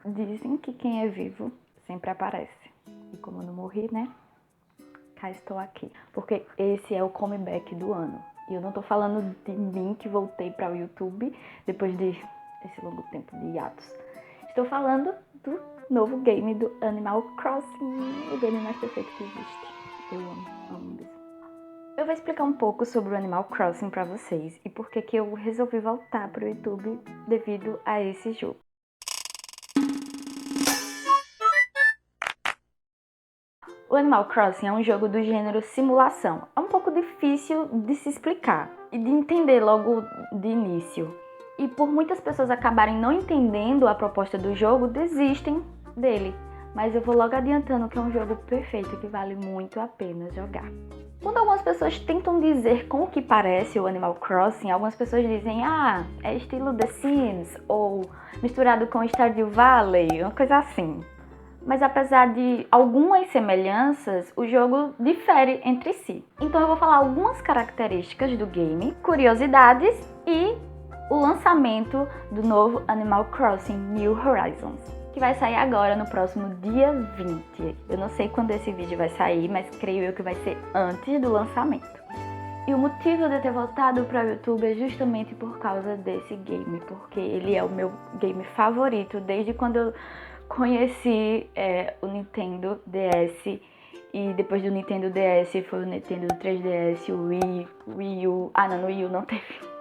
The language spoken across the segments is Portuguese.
Dizem que quem é vivo sempre aparece. E como eu não morri, né? Cá estou aqui. Porque esse é o comeback do ano. E eu não tô falando de mim que voltei para o YouTube depois de esse longo tempo de hiatos. Estou falando do novo game do Animal Crossing, o game mais perfeito que existe. Eu amo mesmo. Eu vou explicar um pouco sobre o Animal Crossing para vocês e por que eu resolvi voltar para o YouTube devido a esse jogo. O Animal Crossing é um jogo do gênero simulação. É um pouco difícil de se explicar e de entender logo de início. E por muitas pessoas acabarem não entendendo a proposta do jogo, desistem dele. Mas eu vou logo adiantando que é um jogo perfeito que vale muito a pena jogar. Quando algumas pessoas tentam dizer com o que parece o Animal Crossing, algumas pessoas dizem, é estilo The Sims ou misturado com Stardew Valley, uma coisa assim. Mas apesar de algumas semelhanças, o jogo difere entre si. Então eu vou falar algumas características do game, curiosidades e o lançamento do novo Animal Crossing New Horizons, que vai sair agora no próximo dia 20. Eu não sei quando esse vídeo vai sair, mas creio eu que vai ser antes do lançamento. E o motivo de eu ter voltado para o YouTube é justamente por causa desse game, porque ele é o meu game favorito desde quando eu conheci o Nintendo DS. E depois do Nintendo DS foi o Nintendo 3DS, o Wii U. No Wii U não teve.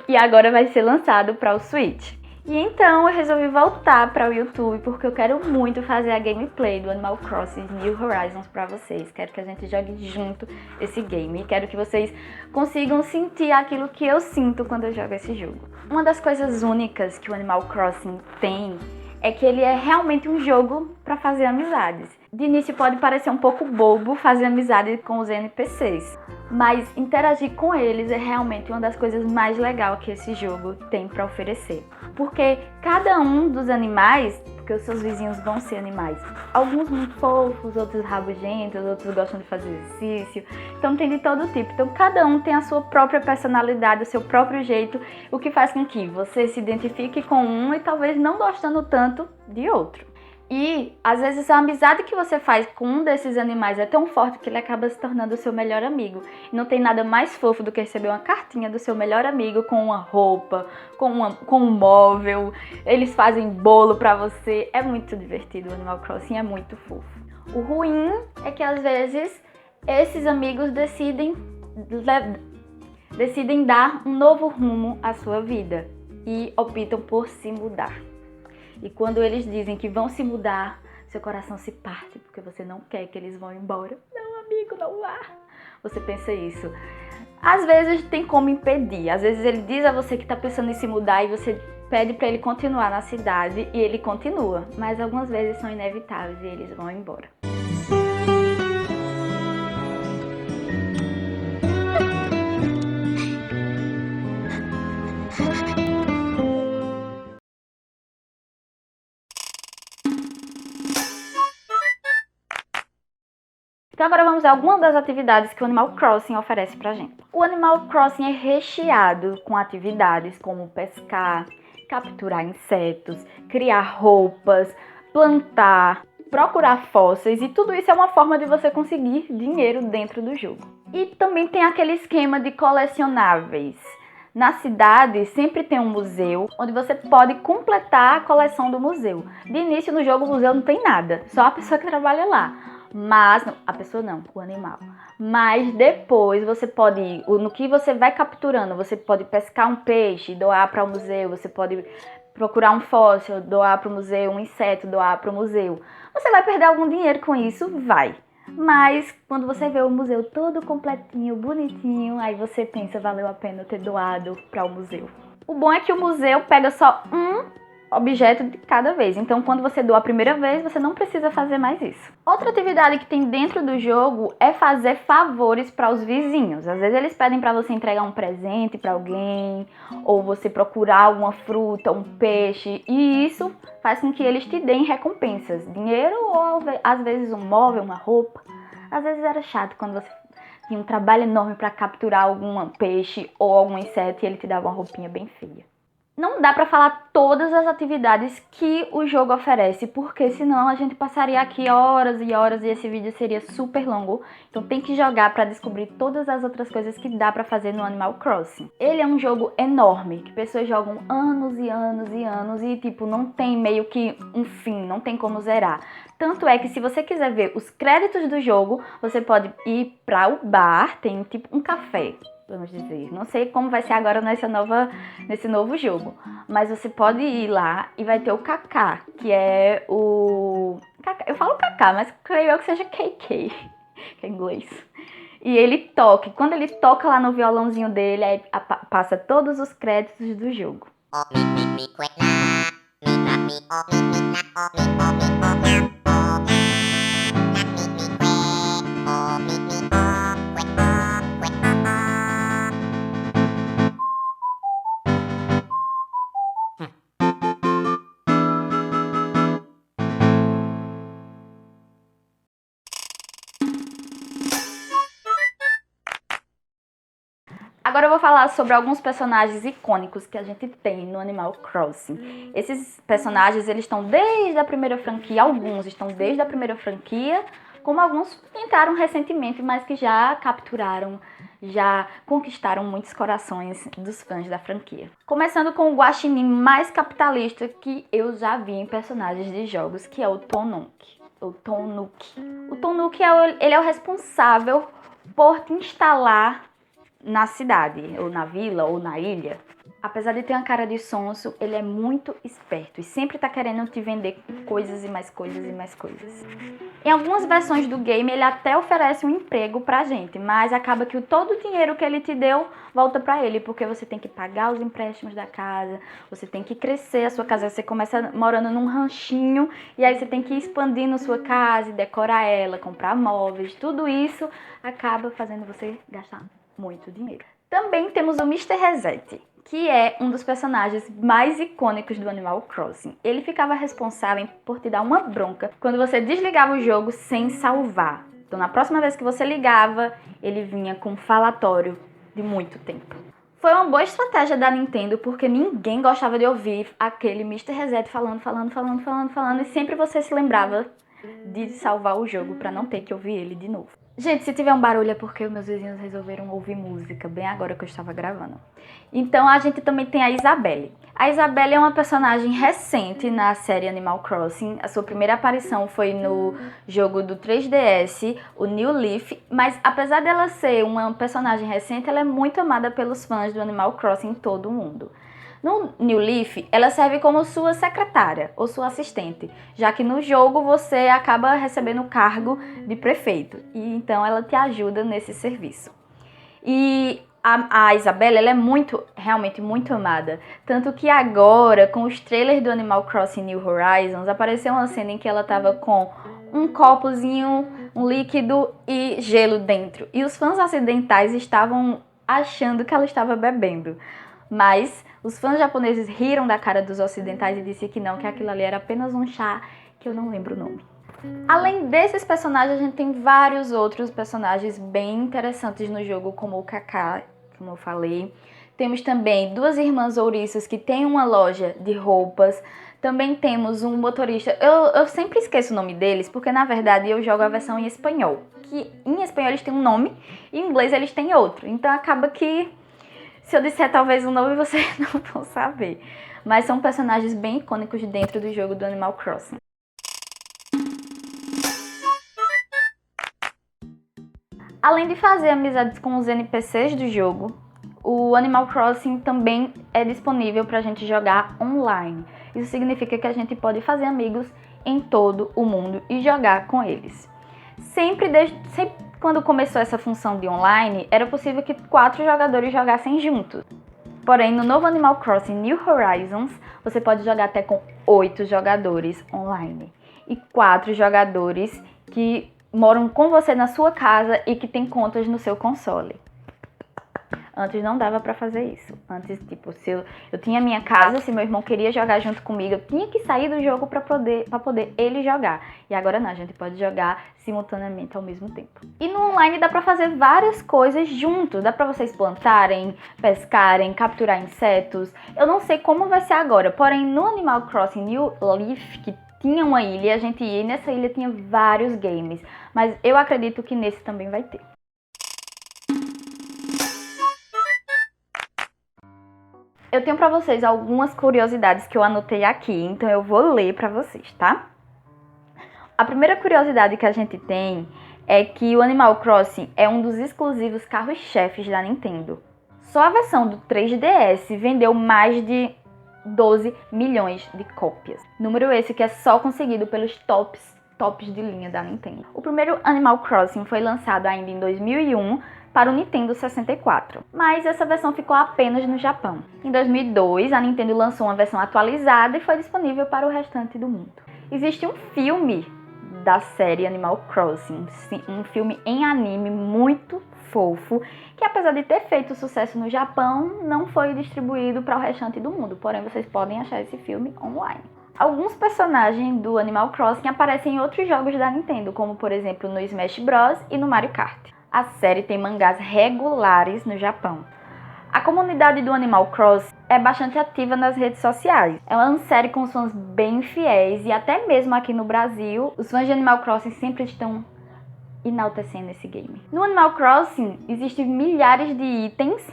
E agora vai ser lançado para o Switch. E então eu resolvi voltar para o YouTube porque eu quero muito fazer a gameplay do Animal Crossing New Horizons para vocês. Quero que a gente jogue junto esse game e quero que vocês consigam sentir aquilo que eu sinto quando eu jogo esse jogo. Uma das coisas únicas que o Animal Crossing tem é que ele é realmente um jogo para fazer amizades. De início pode parecer um pouco bobo fazer amizade com os NPCs, mas interagir com eles é realmente uma das coisas mais legais que esse jogo tem para oferecer. Porque cada um dos animais, porque os seus vizinhos vão ser animais, alguns muito fofos, outros rabugentos, outros gostam de fazer exercício, então tem de todo tipo. Então cada um tem a sua própria personalidade, o seu próprio jeito, o que faz com que você se identifique com um e talvez não gostando tanto de outro. E, às vezes, a amizade que você faz com um desses animais é tão forte que ele acaba se tornando o seu melhor amigo. E não tem nada mais fofo do que receber uma cartinha do seu melhor amigo com uma roupa, com um móvel. Eles fazem bolo pra você. É muito divertido, o Animal Crossing é muito fofo. O ruim é que, às vezes, esses amigos decidem dar um novo rumo à sua vida e optam por se mudar. E quando eles dizem que vão se mudar, seu coração se parte, porque você não quer que eles vão embora. Não, amigo, não vá. Você pensa isso. Às vezes tem como impedir. Às vezes ele diz a você que está pensando em se mudar e você pede para ele continuar na cidade e ele continua. Mas algumas vezes são inevitáveis e eles vão embora. Então agora vamos a algumas das atividades que o Animal Crossing oferece pra gente. O Animal Crossing é recheado com atividades como pescar, capturar insetos, criar roupas, plantar, procurar fósseis e tudo isso é uma forma de você conseguir dinheiro dentro do jogo. E também tem aquele esquema de colecionáveis. Na cidade sempre tem um museu onde você pode completar a coleção do museu. De início no jogo o museu não tem nada, só a pessoa que trabalha lá. Mas, a pessoa não, o animal. Mas depois você pode ir, no que você vai capturando, você pode pescar um peixe, doar para o museu, você pode procurar um fóssil, doar para o museu, um inseto, doar para o museu. Você vai perder algum dinheiro com isso? Vai. Mas quando você vê o museu todo completinho, bonitinho, aí você pensa, valeu a pena ter doado para o museu. O bom é que o museu pega só um objeto de cada vez. Então, quando você doa a primeira vez, você não precisa fazer mais isso. Outra atividade que tem dentro do jogo é fazer favores para os vizinhos. Às vezes eles pedem para você entregar um presente para alguém, ou você procurar alguma fruta, um peixe, e isso faz com que eles te deem recompensas, dinheiro ou às vezes um móvel, uma roupa. Às vezes era chato quando você tinha um trabalho enorme para capturar algum peixe ou algum inseto e ele te dava uma roupinha bem feia. Não dá pra falar todas as atividades que o jogo oferece, porque senão a gente passaria aqui horas e horas e esse vídeo seria super longo. Então tem que jogar pra descobrir todas as outras coisas que dá pra fazer no Animal Crossing. Ele é um jogo enorme, que pessoas jogam anos e anos e anos e tipo, não tem meio que um fim, não tem como zerar. Tanto é que se você quiser ver os créditos do jogo, você pode ir para o bar, tem tipo um café, vamos dizer. Não sei como vai ser agora nesse novo jogo, mas você pode ir lá e vai ter o Kaká, que é o... Eu falo Kaká, mas creio eu que seja KK, que é inglês. E ele toca, e quando ele toca lá no violãozinho dele, aí passa todos os créditos do jogo. Agora eu vou falar sobre alguns personagens icônicos que a gente tem no Animal Crossing. Esses personagens, eles estão desde a primeira franquia, alguns estão desde a primeira franquia, como alguns entraram recentemente, mas que já capturaram, já conquistaram muitos corações dos fãs da franquia. Começando com o guaxinim mais capitalista que eu já vi em personagens de jogos, que é o Tonuk. O Tonuk ele é o responsável por te instalar na cidade, ou na vila, ou na ilha. Apesar de ter uma cara de sonso, ele é muito esperto e sempre tá querendo te vender coisas e mais coisas e mais coisas. Em algumas versões do game, ele até oferece um emprego pra gente, mas acaba que todo o dinheiro que ele te deu volta pra ele, porque você tem que pagar os empréstimos da casa, você tem que crescer a sua casa, você começa morando num ranchinho, e aí você tem que ir expandindo a sua casa, decorar ela, comprar móveis, tudo isso acaba fazendo você gastar muito dinheiro. Também temos o Mr. Reset, que é um dos personagens mais icônicos do Animal Crossing. Ele ficava responsável por te dar uma bronca quando você desligava o jogo sem salvar. Então, na próxima vez que você ligava, ele vinha com um falatório de muito tempo. Foi uma boa estratégia da Nintendo, porque ninguém gostava de ouvir aquele Mr. Reset falando, e sempre você se lembrava de salvar o jogo para não ter que ouvir ele de novo. Gente, se tiver um barulho é porque os meus vizinhos resolveram ouvir música bem agora que eu estava gravando. Então a gente também tem a Isabelle. A Isabelle é uma personagem recente na série Animal Crossing. A sua primeira aparição foi no jogo do 3DS, o New Leaf. Mas apesar dela ser uma personagem recente, ela é muito amada pelos fãs do Animal Crossing em todo o mundo. No New Leaf, ela serve como sua secretária ou sua assistente, já que no jogo você acaba recebendo o cargo de prefeito, e então ela te ajuda nesse serviço. E a Isabelle, ela é realmente muito amada, tanto que agora, com os trailers do Animal Crossing New Horizons, apareceu uma cena em que ela estava com um copozinho, um líquido e gelo dentro, e os fãs ocidentais estavam achando que ela estava bebendo. Mas os fãs japoneses riram da cara dos ocidentais e disseram que não, que aquilo ali era apenas um chá, que eu não lembro o nome. Além desses personagens, a gente tem vários outros personagens bem interessantes no jogo, como o Kaká, como eu falei. Temos também duas irmãs ouriças que têm uma loja de roupas. Também temos um motorista, eu sempre esqueço o nome deles, porque na verdade eu jogo a versão em espanhol. Que em espanhol eles têm um nome, e em inglês eles têm outro. Então acaba que... se eu disser talvez um nome, vocês não vão saber. Mas são personagens bem icônicos dentro do jogo do Animal Crossing. Além de fazer amizades com os NPCs do jogo, o Animal Crossing também é disponível para a gente jogar online. Isso significa que a gente pode fazer amigos em todo o mundo e jogar com eles. Sempre quando começou essa função de online, era possível que 4 jogadores jogassem juntos. Porém, no novo Animal Crossing New Horizons, você pode jogar até com 8 jogadores online. E 4 jogadores que moram com você na sua casa e que têm contas no seu console. Antes não dava pra fazer isso. Antes, tipo, se eu tinha minha casa, se meu irmão queria jogar junto comigo, eu tinha que sair do jogo pra poder ele jogar. E agora não, a gente pode jogar simultaneamente ao mesmo tempo. E no online dá pra fazer várias coisas juntos. Dá pra vocês plantarem, pescarem, capturar insetos. Eu não sei como vai ser agora, porém no Animal Crossing New Leaf, que tinha uma ilha, a gente ia e nessa ilha tinha vários games. Mas eu acredito que nesse também vai ter. Eu tenho pra vocês algumas curiosidades que eu anotei aqui, então eu vou ler pra vocês, tá? A primeira curiosidade que a gente tem é que o Animal Crossing é um dos exclusivos carros-chefes da Nintendo. Só a versão do 3DS vendeu mais de 12 milhões de cópias. Número esse que é só conseguido pelos tops de linha da Nintendo. O primeiro Animal Crossing foi lançado ainda em 2001 para o Nintendo 64, mas essa versão ficou apenas no Japão. Em 2002, a Nintendo lançou uma versão atualizada e foi disponível para o restante do mundo. Existe um filme da série Animal Crossing, um filme em anime muito fofo, que apesar de ter feito sucesso no Japão, não foi distribuído para o restante do mundo, porém vocês podem achar esse filme online. Alguns personagens do Animal Crossing aparecem em outros jogos da Nintendo, como por exemplo no Smash Bros e no Mario Kart. A série tem mangás regulares no Japão. A comunidade do Animal Crossing é bastante ativa nas redes sociais. É uma série com os fãs bem fiéis e até mesmo aqui no Brasil, os fãs de Animal Crossing sempre estão enaltecendo esse game. No Animal Crossing existem milhares de itens,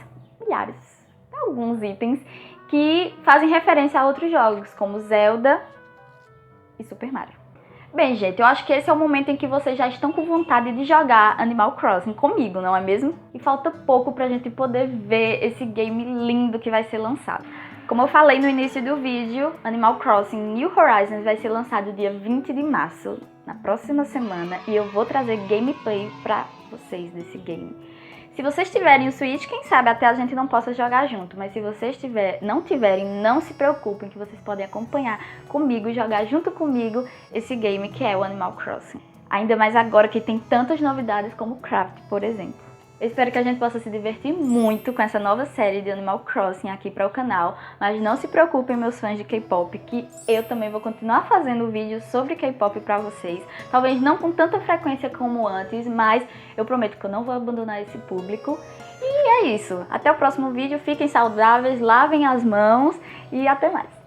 alguns itens, que fazem referência a outros jogos, como Zelda e Super Mario. Bem, gente, eu acho que esse é o momento em que vocês já estão com vontade de jogar Animal Crossing comigo, não é mesmo? E falta pouco pra gente poder ver esse game lindo que vai ser lançado. Como eu falei no início do vídeo, Animal Crossing New Horizons vai ser lançado dia 20 de março, na próxima semana, e eu vou trazer gameplay pra vocês desse game. Se vocês tiverem o Switch, quem sabe até a gente não possa jogar junto, mas se vocês não tiverem, não se preocupem que vocês podem acompanhar comigo e jogar junto comigo esse game que é o Animal Crossing. Ainda mais agora que tem tantas novidades como Craft, por exemplo. Eu espero que a gente possa se divertir muito com essa nova série de Animal Crossing aqui para o canal, mas não se preocupem, meus fãs de K-pop, que eu também vou continuar fazendo vídeos sobre K-pop para vocês. Talvez não com tanta frequência como antes, mas eu prometo que eu não vou abandonar esse público. E é isso. Até o próximo vídeo. Fiquem saudáveis, lavem as mãos e até mais.